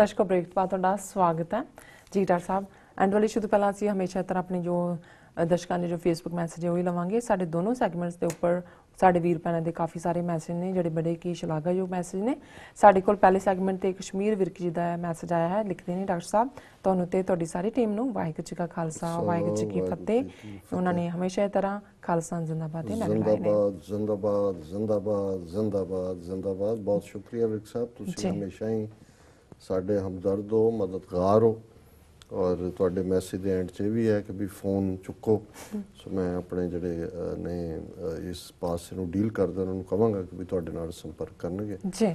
दर्शकों ब्रेकफास्ट तुहाडा स्वागत है जी डॉक्टर साहब। एंड वाले शुरू पहला असीं हमेशा तरह अपनी जो दर्शकों ने जो फेसबुक मैसेज है वही लवांगे। साडे दोनों सैगमेंट्स के उपर साडे वीर भैणां दे काफ़ी सारे मैसेज ने जिहड़े बड़े की शलाघायोग मैसेज ने। साडे कोल पहले सैगमेंट ते कश्मीर विरक जी दा मैसेज आया है, लिखते ने डॉक्टर साहब तुहानूं ते तुहाडी सारी टीम नूं वाहिगुरू जी का खालसा वाहिगुरू जी की फतेह। उन्होंने हमेशा इस तरह खालसा जिंदाबाद दे नारे लाए ने। जिंदाबाद जिंदाबाद जिंदाबाद जिंदाबाद। बहुत शुक्रिया विरक साहब, तुसीं हमेशा ही साडे हमदर्द हो, मददगार हो और तुहाडे मैसेज दे एंड च भी है कि भी फोन चुको। सो मैं अपने जिहड़े ने इस पासे नूं डील करदे उन्हां नूं कहांगा कि भी तुहाडे नाल संपर्क करनगे जी।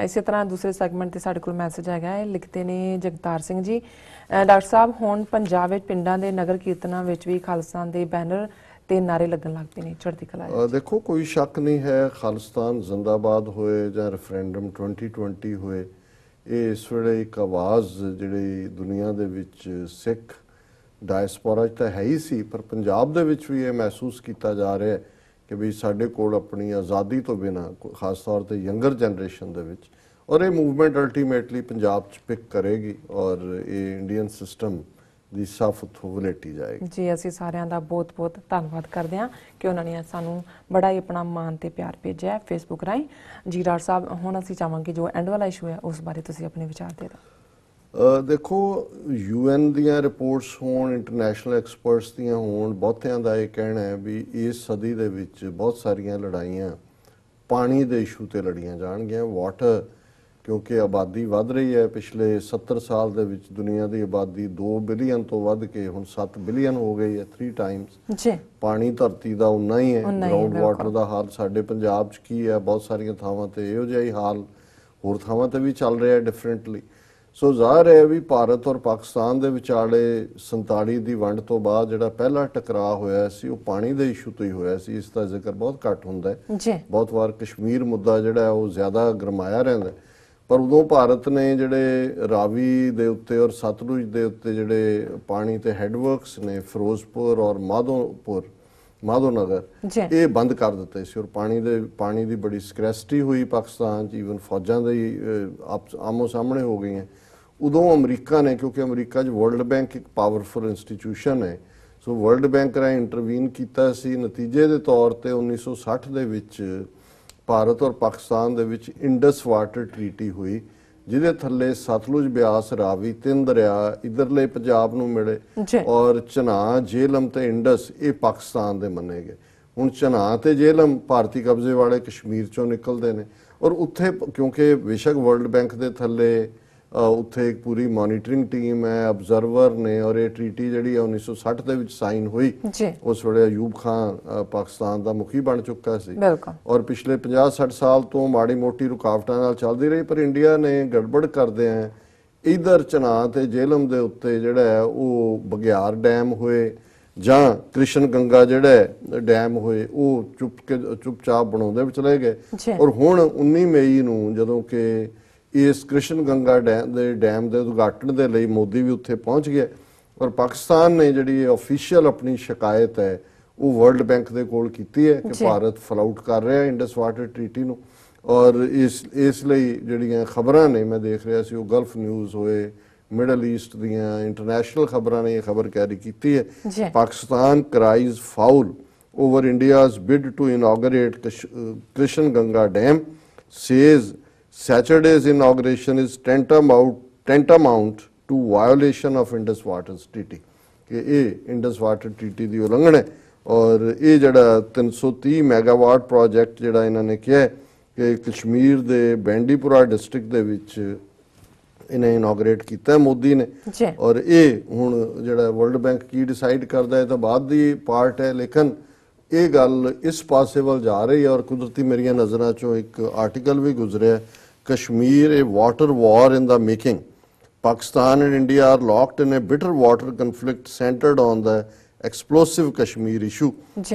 इसी तरह दूसरे सैगमेंट ते साडे कोल मैसेज हैगा है, लिखते ने जगतार सिंह जी डॉक्टर साहब हुण पंजाब विच पिंडां दे नगर कीर्तनां विच भी खालसा दे बैनर ते नारे लगन लग पे ने। चढ़ती कला देखो कोई शक नहीं है, खालिस्तान जिंदाबाद होए जां रेफरेंडम 2020 होए, ये इस वेले एक आवाज़ जिहड़ी दुनिया दे विच सिख डायस्पोरा तो है ही सी, पर पंजाब दे विच भी ये महसूस किया जा रहा है कि भी साडे कोल अपनी आज़ादी तो बिना खास तौर पर यंगर जनरेशन दे विच, और ये मूवमेंट अल्टीमेटली पंजाब च पिक करेगी और ये इंडियन सिस्टम ਦੀ ਸਾਫਤ ਵਲੇਟੀ ਜਾਏਗੀ ਜੀ। ਅਸੀਂ ਸਾਰਿਆਂ ਦਾ ਬਹੁਤ ਬਹੁਤ ਧੰਨਵਾਦ ਕਰਦੇ ਹਾਂ ਕਿ ਉਹਨਾਂ ਨੇ ਸਾਨੂੰ ਬੜਾ ਹੀ ਆਪਣਾ ਮਾਣ ਤੇ ਪਿਆਰ ਭੇਜਿਆ ਫੇਸਬੁੱਕ ਰਾਹੀਂ ਜੀ। ਡਾਕਟਰ ਸਾਹਿਬ ਹੁਣ ਅਸੀਂ ਚਾਹਾਂਗੇ ਜੋ ਐਂਡ ਵਾਲਾ ਇਸ਼ੂ ਹੈ ਉਸ ਬਾਰੇ ਤੁਸੀਂ ਆਪਣੇ ਵਿਚਾਰ ਦੇ ਦਿਓ। ਦੇਖੋ UN ਦੀਆਂ ਰਿਪੋਰਟਸ ਹੋਣ, ਇੰਟਰਨੈਸ਼ਨਲ ਐਕਸਪਰਟਸ ਦੀਆਂ ਹੋਣ, ਬਹੁਤਿਆਂ ਦਾ ਇਹ ਕਹਿਣਾ ਹੈ ਵੀ ਇਸ ਸਦੀ ਦੇ ਵਿੱਚ ਬਹੁਤ ਸਾਰੀਆਂ ਲੜਾਈਆਂ ਪਾਣੀ ਦੇ ਇਸ਼ੂ ਤੇ ਲੜੀਆਂ ਜਾਣਗੀਆਂ। ਵਾਟਰ क्योंकि आबादी वध रही है, पिछले 70 साल दे विच दुनिया की आबादी 2 बिलियन तो वध के हुण 7 बिलियन हो गई है, 3 टाइम्स। पानी धरती का उन्ना ही है, ग्राउंड वाटर का हाल साडे पंजाब च की है, बहुत सारिया थावां ते इहो जिहा ही हाल होर थावां ते भी चल रहा है डिफरेंटली। सो ज़ाहिर है भी भारत और पाकिस्तान दे विचाले 47 की वंड तो बाद जिहड़ा पहला टकराव होया सी वो पानी दे इशू तो ही होया सी। इसका जिक्र बहुत घट हुंदा है, बहुत बार कश्मीर मुद्दा जिहड़ा है वो ज़्यादा गरमाया रहिंदा है, पर उदों भारत ने जिहड़े रावी दे उत्ते और सतलुज दे उत्ते जिहड़े पानी ते हैडवर्क्स ने फिरोजपुर और माधोनगर ये बंद कर दिते सी और पानी दी बड़ी स्क्रैसिटी हुई पाकिस्तान च। ईवन फौजां दे आमो सामने हो गई हैं। उदों अमरीका ने, क्योंकि अमरीका च वर्ल्ड बैंक एक पावरफुल इंस्टीट्यूशन है, सो वर्ल्ड बैंक राਹੀਂ इंटरवीन कीता सी। नतीजे दे तौर ते 1960 दे विच भारत और पाकिस्तान दे विच इंडस वाटर ट्रीटी हुई, जिहदे थल्ले सतलुज ब्यास रावी 3 दरिया इधरले पंजाब नूं मिले और चनाह झेलम ते इंडस ये पाकिस्तान दे मन्ने गए। हुण चनाह ते झेलम भारती कब्जे वाले कश्मीर चों निकलदे ने और उत्थे क्योंकि बेशक वर्ल्ड बैंक दे थल्ले उत्थे एक पूरी मॉनिटरिंग टीम है, ऑब्जर्वर ने, और ये ट्रीटी जिहड़ी 1960 दे विच साइन हुई उस वेले अयूब खान पाकिस्तान दा मुखी बन चुका सी और पिछले 50-60 साल तो माड़ी मोटी रुकावटां नाल चलदी रही, पर इंडिया ने गड़बड़ करदे हैं इधर चनाह ते झेलम दे उत्ते जिहड़ा है वो बघियार डैम होए जां कृष्णगंगा जिहड़ा है डैम होए वो चुपचाप बनाउंदे चले गए। और हुण 19 मई नूं जदों कि इस कृष्णगंगा डैम के उद्घाटन के लिए मोदी भी उत्थे पहुँच गया और पाकिस्तान ने जिहड़ी ऑफिशियल अपनी शिकायत है वो वर्ल्ड बैंक के कोल कीती है कि भारत फलाउट कर रहा है इंडस वाटर ट्रीटी नूं। और इसलिए जिहड़ियां खबरां ने मैं देख रहा सी वो गल्फ न्यूज़ होए, मिडल ईस्ट दियां इंटरनेशनल खबरां ने यह खबर कैरी की है, Pakistan cries foul over India's bid to inaugurate Kishanganga dam, says Saturday's inauguration is tantamount to violation of Indus Water Treaty कि ये इंडस वाटर ट्रीटी की उलंघन है। और ये जड़ा 330 मैगावाट प्रोजेक्ट जड़ा इन्होंने किया है कि कश्मीर दे बैंडीपुरा डिस्ट्रिक्ट दे विच इन्हें इनाग्रेट किया है मोदी ने। और ये हुण जड़ा वर्ल्ड बैंक की डिसाइड करता है तो बाद दी पार्ट है, लेकिन ये गल इस पासे वल जा रही है। और कुदरती मेरिया नज़रां चों एक आर्टिकल भी गुजरिया, Kashmir a water war in the making, Pakistan and India are locked in a bitter water conflict centred on the explosive Kashmir issue.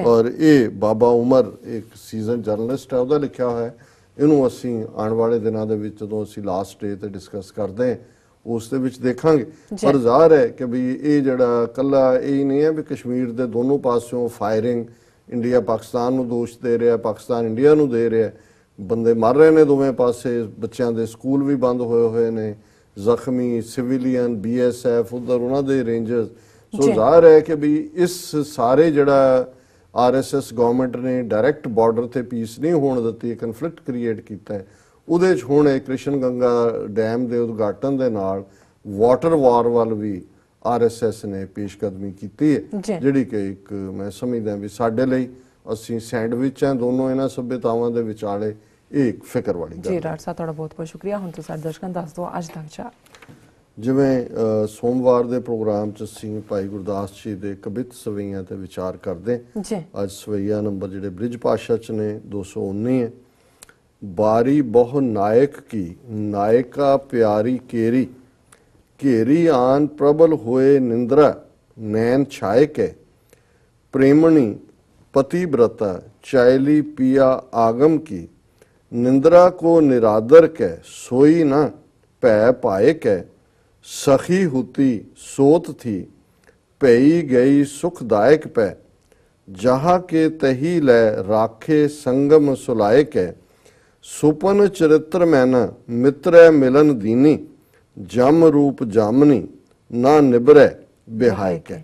और ये बाबा उमर एक सीजन जर्नलिस्ट है, वह लिखा हुआ है। इनू असी आने वाले दिनों के जो असी लास्ट डे ते डिस्कस करते हैं उस दे विच देखांगे। पर ज़ाहिर है कि भी ये जड़ा कला यही नहीं है भी कश्मीर के दोनों पासों फायरिंग इंडिया पाकिस्तान नूं दोष दे रहा है, पाकिस्तान इंडिया नूं दे रहा है, बंदे मर रहे ने दोवें पासे, बच्चों के स्कूल भी बंद होए हुए ने, ਜ਼ਖਮੀ ਸਿਵਿਲੀਅਨ BSF ਉਧਰ ਉਹਨਾਂ ਦੇ ਰੇਂਜਰਸ। ਸੋ ਜ਼ਾਹਰ ਹੈ ਕਿ ਵੀ ਇਸ ਸਾਰੇ ਜਿਹੜਾ RSS ਗਵਰਨਮੈਂਟ ਨੇ ਡਾਇਰੈਕਟ ਬਾਰਡਰ ਤੇ ਪੀਸ ਨਹੀਂ ਹੋਣ ਦਿੱਤੀ, ਕਨਫਲਿਕਟ ਕ੍ਰੀਏਟ ਕੀਤਾ ਹੈ। ਉਹਦੇ 'ਚ ਹੁਣ ਕ੍ਰਿਸ਼ਨ ਗੰਗਾ ਡੈਮ ਦੇ ਉਦਘਾਟਨ ਦੇ ਨਾਲ ਵਾਟਰ ਵਾਰ ਵੱਲ ਵੀ RSS ਨੇ ਪੇਸ਼ਕਦਮੀ ਕੀਤੀ ਹੈ, ਜਿਹੜੀ ਕਿ ਇੱਕ ਮੈਂ ਸਮਝਦਾ ਵੀ ਸਾਡੇ ਲਈ, ਅਸੀਂ ਸੈਂਡਵਿਚ ਹਾਂ ਦੋਨੋਂ ਇਹਨਾਂ ਸੱਭਿਅਤਾਵਾਂ ਦੇ ਵਿਚਾਲੇ, ਇਹ ਇੱਕ ਫਿਕਰ ਵਾਲੀ ਗੱਲ ਹੈ। ਜੀ ਡਾਕਟਰ ਸਾਹਿਬ ਤੁਹਾਡਾ ਬਹੁਤ ਬਹੁਤ ਸ਼ੁਕਰੀਆ। ਹੁਣ ਤੁਸੀਂ ਸਾਡੇ ਦਰਸ਼ਕਾਂ ਨੂੰ ਦੱਸ ਦਿਓ ਅੱਜ ਤੱਕ ਚਾ। ਜਿਵੇਂ ਸੋਮਵਾਰ ਦੇ ਪ੍ਰੋਗਰਾਮ 'ਚ ਅਸੀਂ ਭਾਈ ਗੁਰਦਾਸ ਜੀ ਦੇ ਕਵਿਤ ਸਵਈਆਂ ਤੇ ਵਿਚਾਰ ਕਰਦੇ ਜੀ। ਅੱਜ ਸਵਈਆ ਨੰਬਰ ਜਿਹੜੇ ਬ੍ਰਿਜ ਭਾਸ਼ਾ 'ਚ ਨੇ 219 ਹੈ। ਬਾਰੀ ਬਹੁ ਨਾਇਕ ਕੀ ਨਾਇਕਾ ਪਿਆਰੀ ਕੇਰੀ, घेरी आन प्रबल होए निंद्रा नैन छाए के, प्रेमणी पतिव्रता चायली पिया आगम की, निंद्रा को निरादर के सोई न पै पाए के, सखी हुती सोत थी पई गई सुखदायक पै, जहा के तही लै राखे संगम सुलाए के, सुपन चरित्र मैना मित्र मिलन दीनी, जम रूप जामनी ना निबरै बिहाय के।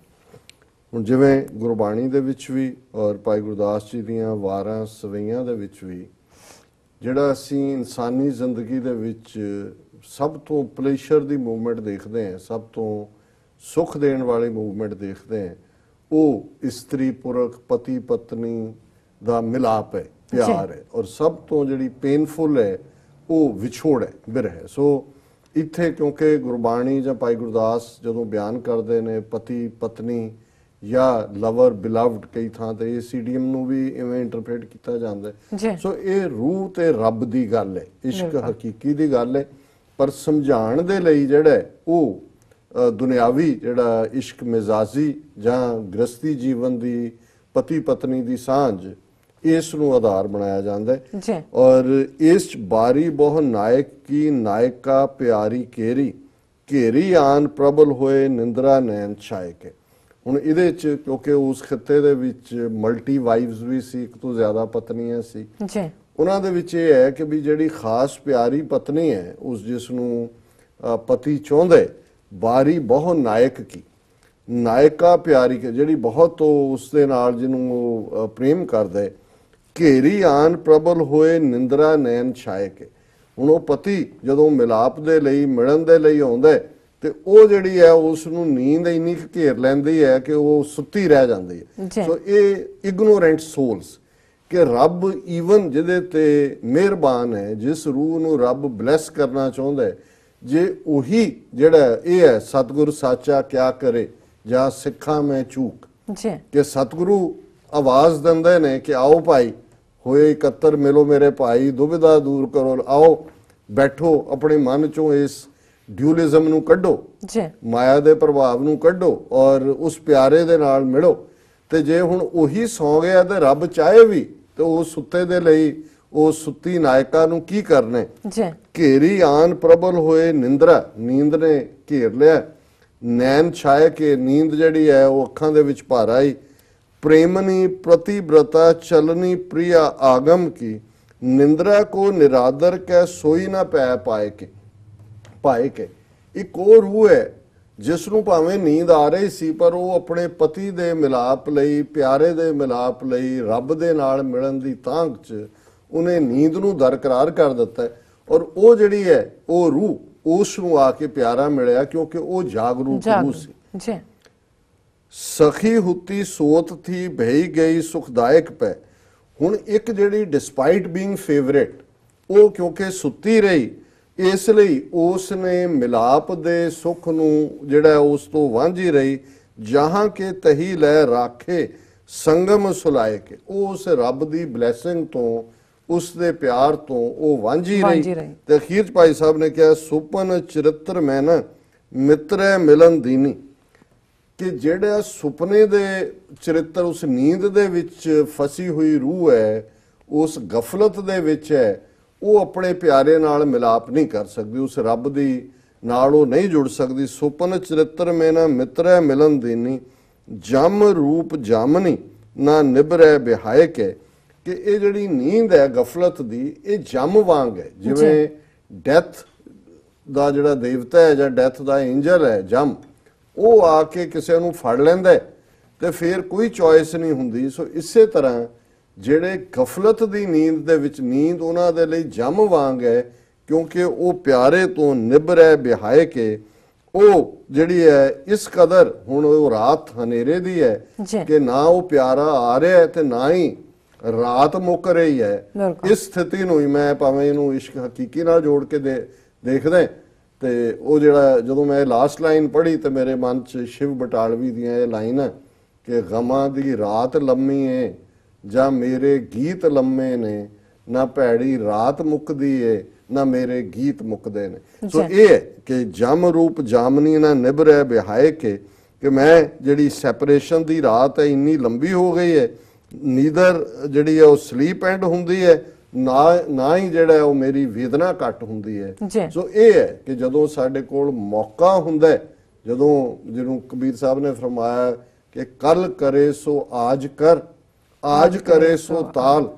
ਹੁਣ ਜਿਵੇਂ ਗੁਰਬਾਣੀ ਦੇ ਵਿੱਚ ਵੀ ਔਰ ਭਾਈ ਗੁਰਦਾਸ ਜੀ ਦੀਆਂ ਵਾਰਾਂ ਸਵਈਆਂ ਦੇ ਵਿੱਚ ਵੀ ਜਿਹੜਾ ਅਸੀਂ ਇਨਸਾਨੀ ਜ਼ਿੰਦਗੀ ਦੇ ਵਿੱਚ ਸਭ ਤੋਂ ਪਲੇਸ਼ਰ ਦੀ ਮੂਵਮੈਂਟ ਦੇਖਦੇ ਹਾਂ, ਸਭ ਤੋਂ ਸੁੱਖ ਦੇਣ ਵਾਲੀ ਮੂਵਮੈਂਟ ਦੇਖਦੇ ਹਾਂ, ਉਹ ਇਸਤਰੀ ਪੁਰਖ ਪਤੀ ਪਤਨੀ ਦਾ ਮਿਲਾਪ ਹੈ, ਪਿਆਰ ਹੈ। ਔਰ ਸਭ ਤੋਂ ਜਿਹੜੀ ਪੇਨਫੁਲ ਹੈ ਉਹ ਵਿਛੋੜ ਹੈ, ਬਿਰਹ ਹੈ। ਸੋ ਇੱਥੇ ਕਿਉਂਕਿ ਗੁਰਬਾਣੀ ਜਾਂ ਭਾਈ ਗੁਰਦਾਸ ਜਦੋਂ ਬਿਆਨ ਕਰਦੇ ਨੇ ਪਤੀ ਪਤਨੀ ਜਾਂ ਲਵਰ ਬਿਲਵਡ, ਕਈ ਥਾਂ ਤੇ ਇਹ ਸੀਡੀਐਮ ਨੂੰ ਵੀ ਇਵੇਂ ਇੰਟਰਪ੍ਰੀਟ ਕੀਤਾ ਜਾਂਦਾ ਹੈ। ਸੋ ਇਹ ਰੂਹ ਤੇ ਰੱਬ ਦੀ ਗੱਲ ਹੈ, ਇਸ਼ਕ ਹਕੀਕੀ ਦੀ ਗੱਲ ਹੈ। ਪਰ ਸਮਝਾਉਣ ਦੇ ਲਈ ਜਿਹੜਾ ਉਹ ਦੁਨਿਆਵੀ ਜਿਹੜਾ ਇਸ਼ਕ ਮਿਜ਼ਾਜੀ ਜਾਂ ਗ੍ਰਸਤੀ ਜੀਵਨ ਦੀ ਪਤੀ ਪਤਨੀ ਦੀ ਸਾਂਝ, ਇਸ ਨੂੰ ਆਧਾਰ ਬਣਾਇਆ ਜਾਂਦਾ ਹੈ। ਔਰ ਇਸ ਬਾਰੀ ਬਹੁ ਨਾਇਕ ਕੀ ਨਾਇਕਾ ਪਿਆਰੀ ਕੇਰੀ, ਘੇਰੀ ਆਨ ਪ੍ਰਬਲ ਹੋਏ ਨਿੰਦਰਾ ਨੈਣ ਛਾਏ ਕੇ। ਹੁਣ ਇਹਦੇ 'ਚ ਕਿਉਂਕਿ ਉਸ ਖਿੱਤੇ ਦੇ ਵਿੱਚ ਮਲਟੀ ਵਾਈਵਸ ਵੀ ਸੀ, ਇੱਕ ਤੋਂ ਜ਼ਿਆਦਾ ਪਤਨੀਆਂ ਸੀ। ਉਹਨਾਂ ਦੇ ਵਿੱਚ ਇਹ ਹੈ ਕਿ ਵੀ ਜਿਹੜੀ ਖਾਸ ਪਿਆਰੀ ਪਤਨੀ ਹੈ, ਉਸ ਜਿਸ ਨੂੰ ਪਤੀ ਚਾਹੁੰਦੇ, ਬਾਰੀ ਬਹੁ ਨਾਇਕ ਕੀ ਨਾਇਕਾ ਪਿਆਰੀ ਕੇ, ਜਿਹੜੀ ਬਹੁਤ ਉਸ ਦੇ ਨਾਲ ਜਿਹਨੂੰ ਉਹ ਪ੍ਰੇਮ ਕਰਦਾ, ਘੇਰੀ ਆਨ ਪ੍ਰਬਲ ਹੋਏ ਨਿੰਦਰਾ ਨੈਣ ਛਾਏ ਕੇ। ਹੁਣ ਉਹ ਪਤੀ ਜਦੋਂ ਮਿਲਾਪ ਦੇ ਲਈ ਮਿਲਣ ਦੇ ਲਈ ਆਉਂਦਾ ਤੇ ਉਹ ਜਿਹੜੀ ਹੈ ਉਸ ਨੂੰ ਨੀਂਦ ਇੰਨੀ ਘੇਰ ਲੈਂਦੀ ਹੈ ਕਿ ਉਹ ਸੁੱਤੀ ਰਹਿ ਜਾਂਦੀ ਹੈ। ਸੋ ਇਹ ਇਗਨੋਰੈਂਟ ਸੋਲਸ ਕਿ ਰੱਬ ਈਵਨ ਜਿਹਦੇ ਤੇ ਮਿਹਰਬਾਨ ਹੈ, ਜਿਸ ਰੂਹ ਨੂੰ ਰੱਬ ਬਲੈਸ ਕਰਨਾ ਚਾਹੁੰਦਾ, ਜੇ ਉਹੀ ਜਿਹੜਾ ਇਹ ਹੈ ਸਤਿਗੁਰ ਸਾਚਾ ਕਿਆ ਕਰੇ ਜਾਂ ਸਿੱਖਾਂ ਮੈਂ ਚੂਕ, ਕਿ ਸਤਿਗੁਰੂ ਆਵਾਜ਼ ਦਿੰਦੇ ਨੇ ਕਿ ਆਓ ਭਾਈ ਹੋਏ ਇਕੱਤਰ ਮਿਲੋ ਮੇਰੇ ਭਾਈ, ਦੁਬਿਧਾ ਦੂਰ ਕਰੋ, ਆਓ ਬੈਠੋ, ਆਪਣੇ ਮਨ ਚੋਂ ਇਸ ਡਿਊਲਿਜ਼ਮ ਨੂੰ ਕੱਢੋ, ਮਾਇਆ ਦੇ ਪ੍ਰਭਾਵ ਨੂੰ ਕੱਢੋ ਔਰ ਉਸ ਪਿਆਰੇ ਦੇ ਨਾਲ ਮਿਲੋ। ਤੇ ਜੇ ਹੁਣ ਉਹੀ ਸੌਂ ਗਿਆ ਤੇ ਰੱਬ ਚਾਹੇ ਵੀ ਤੇ ਉਹ ਸੁੱਤੇ ਦੇ ਲਈ ਉਹ ਸੁੱਤੀ ਨਾਇਕਾ ਨੂੰ ਕੀ ਕਰਨੇ। ਘੇਰੀ ਆਨ ਪ੍ਰਬਲ ਹੋਏ ਨਿੰਦਰਾ, ਨੀਂਦ ਨੇ ਘੇਰ ਲਿਆ, ਨੈਣ ਛਾਏ ਕੇ, ਨੀਂਦ ਜਿਹੜੀ ਹੈ ਉਹ ਅੱਖਾਂ ਦੇ ਵਿੱਚ ਭਰ ਆਈ, प्रेमनी प्रतिव्रता चलनी प्रिया आगम की, निंद्रा को निरादर कै सोई ना पै पाए के। एक और रूह है जिस नूं भावें नींद आ रही सी पर वो अपने पति दे मिलाप लई, प्यारे दे मिलाप लई, रब दे नाल मिलन दी तांघ च उन्हें नींद नूं दरकरार कर दिता है। और वो जिहड़ी है वो रूह उस नूं आके प्यारा मिलिया क्योंकि वो जागरूक रूह सी। सखी हुती सोत थी भई गई सुखदायक पै। हुण एक जिहड़ी डिस्पाइट बीइंग फेवरेट वो क्योंकि सुती रही, इसलिए उसने मिलाप दे सुख नूं जिहड़ा उस तो वांझी रही, जहां के तही लै राखे संगम सुलाए के। उस रब दी ब्लैसिंग तो उस दे प्यार तो वो वांझी रही। ते अखीर च भाई साहब ने कहा सुपन चरित्र मैं न मित्र मिलन दीनी, कि ਜਿਹੜਾ ਸੁਪਨੇ ਦੇ ਚਰਿੱਤਰ ਉਸ ਨੀਂਦ ਦੇ ਵਿੱਚ ਫਸੀ ਹੋਈ ਰੂਹ ਹੈ, ਉਸ ਗਫਲਤ ਦੇ ਵਿੱਚ ਹੈ, ਉਹ ਆਪਣੇ ਪਿਆਰੇ ਨਾਲ ਮਿਲਾਪ ਨਹੀਂ ਕਰ ਸਕਦੀ, ਉਸ ਰੱਬ ਦੀ ਨਾਲ ਉਹ ਨਹੀਂ ਜੁੜ ਸਕਦੀ। ਸੁਪਨ ਚਰਿੱਤਰ ਮੈਂ ਨਾ ਮਿੱਤਰੈ ਮਿਲਨ ਦੇਨੀ, ਜਮ ਰੂਪ ਜਾਮਨੀ ਨਾ ਨਿਭਰੈ ਬਿਹਾਏ ਕੇ। ਕਿ ਇਹ ਜਿਹੜੀ ਨੀਂਦ ਹੈ ਗਫਲਤ ਦੀ, ਇਹ ਜਮ ਵਾਂਗ ਹੈ, ਜਿਵੇਂ ਡੈਥ ਦਾ ਜਿਹੜਾ ਦੇਵਤਾ ਹੈ ਜਾਂ ਡੈਥ ਦਾ ਐਂਜਲ ਹੈ ਜਮ, ਉਹ ਆ ਕੇ ਕਿਸੇ ਨੂੰ ਫੜ ਲੈਂਦਾ ਹੈ ਤੇ ਫਿਰ ਕੋਈ ਚੋਇਸ ਨਹੀਂ ਹੁੰਦੀ। ਸੋ ਇਸੇ ਤਰ੍ਹਾਂ ਜਿਹੜੇ ਗਫਲਤ ਦੀ ਨੀਂਦ ਦੇ ਵਿੱਚ, ਨੀਂਦ ਉਹਨਾਂ ਦੇ ਲਈ ਜਮ ਵਾਂਗ ਹੈ, ਕਿਉਂਕਿ ਉਹ ਪਿਆਰੇ ਤੋਂ ਨਿਭਰੈ ਬਿਹਾਏ ਕੇ, ਉਹ ਜਿਹੜੀ ਹੈ ਇਸ ਕਦਰ ਹੁਣ ਉਹ ਰਾਤ ਹਨੇਰੇ ਦੀ ਹੈ ਕਿ ਨਾ ਉਹ ਪਿਆਰਾ ਆ ਰਿਹਾ ਤੇ ਨਾ ਹੀ ਰਾਤ ਮੁੱਕ ਰਹੀ ਹੈ। ਇਸ ਸਥਿਤੀ ਨੂੰ ਹੀ ਮੈਂ ਭਾਵੇਂ ਇਹਨੂੰ ਇਸ਼ਕ ਹਕੀਕੀ ਨਾਲ ਜੋੜ ਕੇ ਦੇਖਦਾ ਤੇ ਉਹ ਜਿਹੜਾ ਜਦੋਂ ਮੈਂ ਲਾਸਟ ਲਾਈਨ ਪੜ੍ਹੀ ਤੇ ਮੇਰੇ ਮਨ 'ਚ ਸ਼ਿਵ ਬਟਾਲਵੀ ਦੀਆਂ ਇਹ ਲਾਈਨ ਹੈ ਕਿ ਗਮਾਂ ਦੀ ਰਾਤ ਲੰਮੀ ਏ ਜਾਂ ਮੇਰੇ ਗੀਤ ਲੰਮੇ ਨੇ, ਨਾ ਭੈੜੀ ਰਾਤ ਮੁੱਕਦੀ ਏ ਨਾ ਮੇਰੇ ਗੀਤ ਮੁੱਕਦੇ ਨੇ। ਸੋ ਇਹ ਹੈ ਕਿ ਜਮ ਰੂਪ ਜਾਮਨੀ ਨਾ ਨਿਭਰੈ ਬਿਹਾਏ ਕਿ ਮੈਂ ਜਿਹੜੀ ਸੈਪਰੇਸ਼ਨ ਦੀ ਰਾਤ ਹੈ ਇੰਨੀ ਲੰਬੀ ਹੋ ਗਈ ਹੈ, ਨੀਦਰ ਜਿਹੜੀ ਹੈ ਉਹ ਸਲੀਪ ਐਂਡ ਹੁੰਦੀ ਹੈ, ਨਾ ਹੀ ਜਿਹੜਾ ਉਹ ਮੇਰੀ ਵੇਦਨਾ ਘੱਟ ਹੁੰਦੀ ਹੈ। ਸੋ ਇਹ ਹੈ ਕਿ ਜਦੋਂ ਸਾਡੇ ਕੋਲ ਮੌਕਾ ਹੁੰਦਾ ਹੈ, ਜਦੋਂ ਜਿਹਨੂੰ ਕਬੀਰ ਸਾਹਿਬ ਨੇ ਫਰਮਾਇਆ ਕਿ ਕੱਲ ਕਰੇ ਸੋ ਆਜ ਕਰ, ਆਜ ਕਰੇ ਸੋ ਤਾਲ,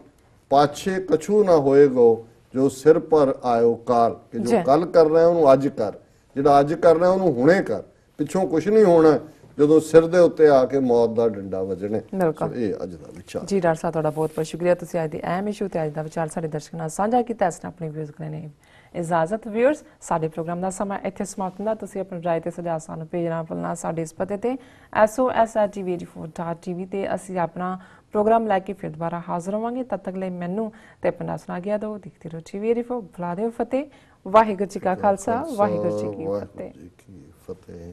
ਪਾਛੇ ਕਛੂ ਨਾ ਹੋਏਗੋ ਜੋ ਸਿਰ ਪਰ ਆਇਓ ਕਾਲ, ਕਿ ਜੋ ਕੱਲ ਕਰਨਾ ਉਹਨੂੰ ਅੱਜ ਕਰ, ਜਿਹੜਾ ਅੱਜ ਕਰਨਾ ਉਹਨੂੰ ਹੁਣੇ ਕਰ, ਪਿੱਛੋਂ ਕੁਝ ਨਹੀਂ ਹੋਣਾ ਜਦੋਂ ਸਿਰ ਦੇ ਉੱਤੇ ਆ ਕੇ ਮੌਤ ਦਾ ਡੰਡਾ ਵੱਜਣਾ। ਇਹ ਅੱਜ ਦਾ ਵਿਚਾਰ ਜੀ। ਡਾਕਟਰ ਸਾਹਿਬ ਤੁਹਾਡਾ ਬਹੁਤ ਬਹੁਤ ਸ਼ੁਕਰੀਆ, ਤੁਸੀਂ ਅੱਜ ਦੇ ਅਹਿਮ ਇਸ਼ੂ ਤੇ ਅੱਜ ਦਾ ਵਿਚਾਰ ਸਾਡੇ ਦਰਸ਼ਕਾਂ ਨਾਲ ਸਾਂਝਾ ਕੀਤਾ। ਇਸ ਨੇ ਆਪਣੇ ਵਿਊਜ਼ ਕਰਨੇ ਨੇ ਇਜਾਜ਼ਤ। ਵਿਊਅਰਸ, ਸਾਡੇ ਪ੍ਰੋਗਰਾਮ ਦਾ ਸਮਾਂ ਇੱਥੇ ਸਮਾਪਤ ਹੁੰਦਾ। ਤੁਸੀਂ ਆਪਣੀ ਰਾਏ ਤੇ ਸੁਝਾਅ ਸਾਨੂੰ ਭੇਜਣਾ ਭੁੱਲਣਾ ਸਾਡੇ ਇਸ ਪਤੇ ਤੇ SOS@tv84.tv ਤੇ ਅਸੀਂ ਆਪਣਾ ਪ੍ਰੋਗਰਾਮ ਲੈ ਕੇ ਫਿਰ ਦੁਬਾਰਾ ਹਾਜ਼ਰ ਹੋਵਾਂਗੇ। ਤਦ ਤੱਕ ਲਈ ਮੈਨੂੰ ਤੇ ਆਪਣਾ ਸੁਣਾ ਗਿਆ ਦਿਓ। ਦੇਖਦੇ ਰਹੋ TV84। ਬੁਲਾ ਦਿਓ ਫਤਿਹ। ਵਾਹਿਗੁਰੂ ਜੀ ਕਾ ਖਾਲਸਾ, ਵਾਹਿਗੁਰੂ ਜੀ ਕੀ ਫਤਿਹ।